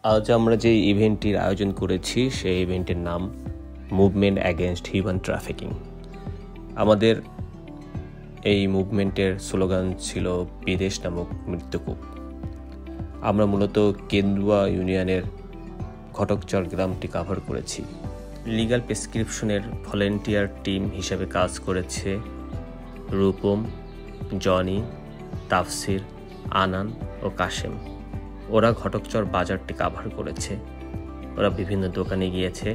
আজ আমরা যে ইভেন্টটির আয়োজন করেছি সেই ইভেন্টের নাম মুভমেন্ট অ্যাগেনস্ট হিউম্যান ট্রাফিকিং। আমাদের এই মুভমেন্টের স্লোগান ছিল বিদেশ নামক মৃত্যুকূপ। আমরা মূলত কেন্দুয়া ইউনিয়নের ঘটকচর গ্রামটি কভার করেছি। লিগ্যাল প্রেসক্রিপশনের ভলেন্টিয়ার টিম হিসেবে কাজ করেছে রূপম, জনি, তাফসির, আনান ও কাশেম। ওরা ঘটকচর বাজারটি কভার করেছে। ওরা বিভিন্ন দোকানে গিয়েছে,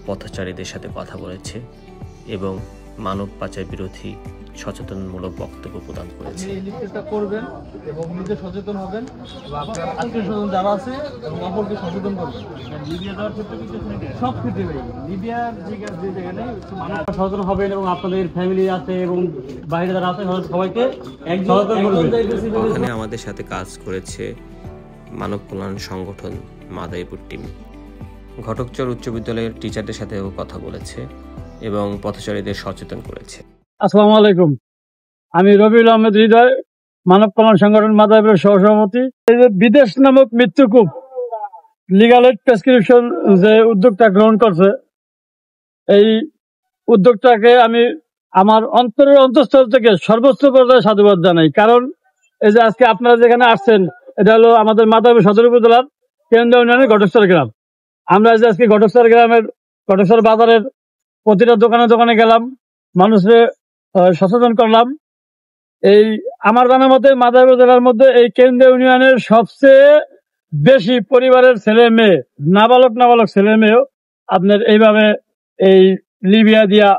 পথচারীদের সাথে কথা বলেছে এবং মানব পাচার বিরোধী সচেতনমূলক বক্তব্য প্রদান করেছে। এই লিফলেটটা করবেন এবং নিজে সচেতন হবেন এবং আপনার আত্মীয়-স্বজন যারা আছে এবং অপরকে সচেতন করবেন। লিবিয়া যাওয়ার ক্ষেত্রে সব ক্ষেত্রে লিবিয়ার যে জায়গায় মানুষ সচেতন হবেন এবং আপনাদের ফ্যামিলি আছে এবং বাইরে যারা আছে সবাইকে সচেতন করবেন। ওখানে আমাদের সাথে কাজ করেছে মানব কল্যাণ সংগঠন মাদারীপুর টিম। ঘটকচর উচ্চ বিদ্যালয়ের টিচারদের সাথেও কথা বলেছে এবং পথচারীদের সচেতন করেছে। আসসালামু আলাইকুম, আমি রবিউল আহমেদ হৃদয়, মানব কল্যাণ সংগঠন মাদারীপুরের সহসভাপতি। এই যে বিদেশ নামক মৃত্যুকূপ লিগ্যাল এইড প্রেসক্রিপশন যে উদ্যোগটা গ্রহণ করছে, এই উদ্যোগটাকে আমি আমার অন্তরের অন্তঃস্থল থেকে সর্বোচ্চ পর্যায়ে সাধুবাদ জানাই। কারণ এই যে আজকে আপনারা যেখানে আসছেন, এটা হলো আমাদের মাদারীপুর সদর উপজেলার কেন্দ্রীয় ইউনিয়নের ঘটকচর গ্রাম। আমরা যে আজকে ঘটকচর গ্রামের ঘটকচর বাজারের প্রতিটা দোকানে দোকানে গেলাম, মানুষকে সচেতন করলাম। এই আমার জানা মতে মাদারীপুর জেলার মধ্যে এই কেন্দ্রীয় ইউনিয়নের সবচেয়ে বেশি পরিবারের ছেলে মেয়ে, নাবালক ছেলে মেয়েও আপনার এইভাবে এই লিবিয়া দিয়া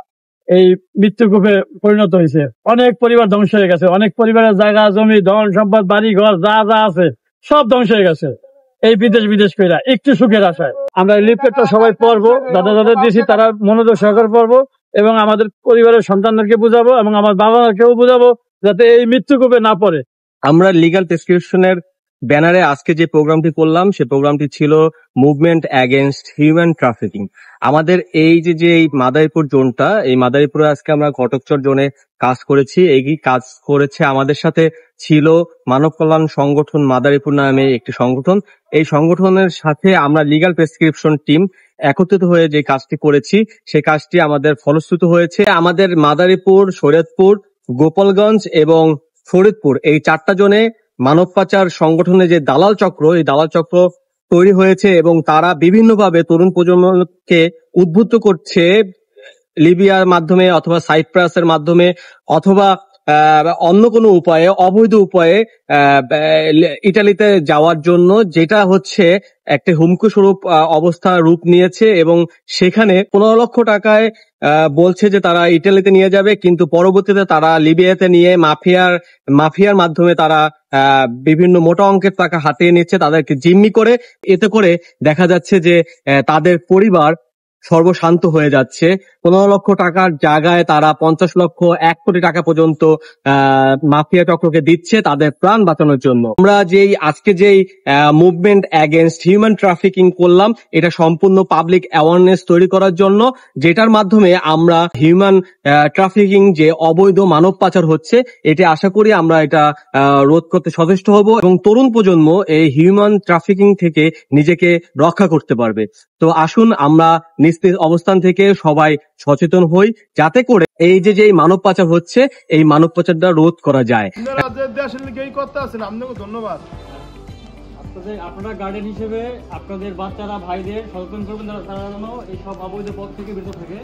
এই মৃত্যুকূপে পরিণত হয়েছে। অনেক পরিবার ধ্বংস হয়ে গেছে, অনেক পরিবারের জায়গা জমি ধন সম্পদ বাড়ি ঘর যা যা আছে সব ধ্বংস হয়ে গেছে এই বিদেশ কইরা একটু সুখের আশায়। আমরা এই লিফলেটটা সবাই পড়বো, যাদের দিয়েছি তারা মনোযোগ সহকারে পড়বো এবং আমাদের পরিবারের সন্তানদেরকে বুঝাবো এবং আমার বাবা মাকেও বুঝাবো যাতে এই মৃত্যুকূপে না পড়ে। আমরা লিগ্যাল প্রেসক্রিপশনের ব্যানারে আজকে যে প্রোগ্রামটি করলাম সে প্রোগ্রামটি ছিল মুভমেন্ট অ্যাগেনস্ট হিউম্যান ট্রাফিকিং। আমাদের এই যে মাদারীপুর জোনটা, এই মাদারীপুরে আজকে আমরা ঘটকচর জোনে কাজ করেছি। এই কাজ করেছে আমাদের সাথে ছিল মানব কল্যাণ সংগঠন মাদারীপুর নামে একটি সংগঠন। এই সংগঠনের সাথে আমরা লিগ্যাল প্রেসক্রিপশন টিম একত্রিত হয়ে যে কাজটি করেছি সেই কাজটি আমাদের ফলশ্রুত হয়েছে। আমাদের মাদারীপুর, শরীয়তপুর, গোপালগঞ্জ এবং ফরিদপুর এই 4টা জোনে মানব পাচার সংগঠনের যে দালাল চক্র, এই দালাল চক্র তৈরি হয়েছে এবং তারা বিভিন্নভাবে তরুণ প্রজন্মকে উদ্বুদ্ধ করছে লিবিয়ার মাধ্যমে অথবা সাইপ্রাসের মাধ্যমে অথবা অন্য কোনো উপায়ে, অবৈধ উপায়ে ইটালিতে যাওয়ার জন্য, যেটা হচ্ছে একটা হুমকি স্বরূপ অবস্থা রূপ নিয়েছে এবং সেখানে 15 লক্ষ টাকায় বলছে যে তারা ইটালিতে নিয়ে যাবে, কিন্তু পরবর্তীতে তারা লিবিয়াতে নিয়ে মাফিয়ার মাধ্যমে তারা বিভিন্ন মোটা অঙ্কের টাকা হাতিয়ে নিচ্ছে, তাদেরকে জিম্মি করে। এতে করে দেখা যাচ্ছে যে তাদের পরিবার সর্বশান্ত হয়ে যাচ্ছে। 15 লক্ষ টাকার জায়গায় তারা 50 লক্ষ, 1 কোটি টাকা পর্যন্ত মাফিয়া চক্রকে দিচ্ছে তাদের প্রাণ বাঁচানোর জন্য। আমরা আজকে যেই মুভমেন্ট অ্যাগেনস্ট হিউম্যান ট্রাফিকিং করলাম, এটা সম্পূর্ণ পাবলিক অ্যাওয়ারনেস তৈরি করার জন্য, যেটার মাধ্যমে আমরা হিউম্যান ট্রাফিকিং যে অবৈধ মানব পাচার হচ্ছে, এটা আশা করি আমরা এটা রোধ করতে সচেষ্ট হব এবং তরুণ প্রজন্ম এই হিউম্যান ট্রাফিকিং থেকে নিজেকে রক্ষা করতে পারবে। তো আসুন আমরা নিজ অবস্থান থেকে সবাই সচেতন হই, যাতে করে এই যে মানব পাচার হচ্ছে এই মানব পাচারটা রোধ করা যায়। ধন্যবাদ। আপনারা গার্ডেন হিসেবে আপনাদের বাচ্চারা, ভাইদের সচেতন করবেন, তারা যেন এই সব অবৈধ পথ থেকে বিরত থাকে।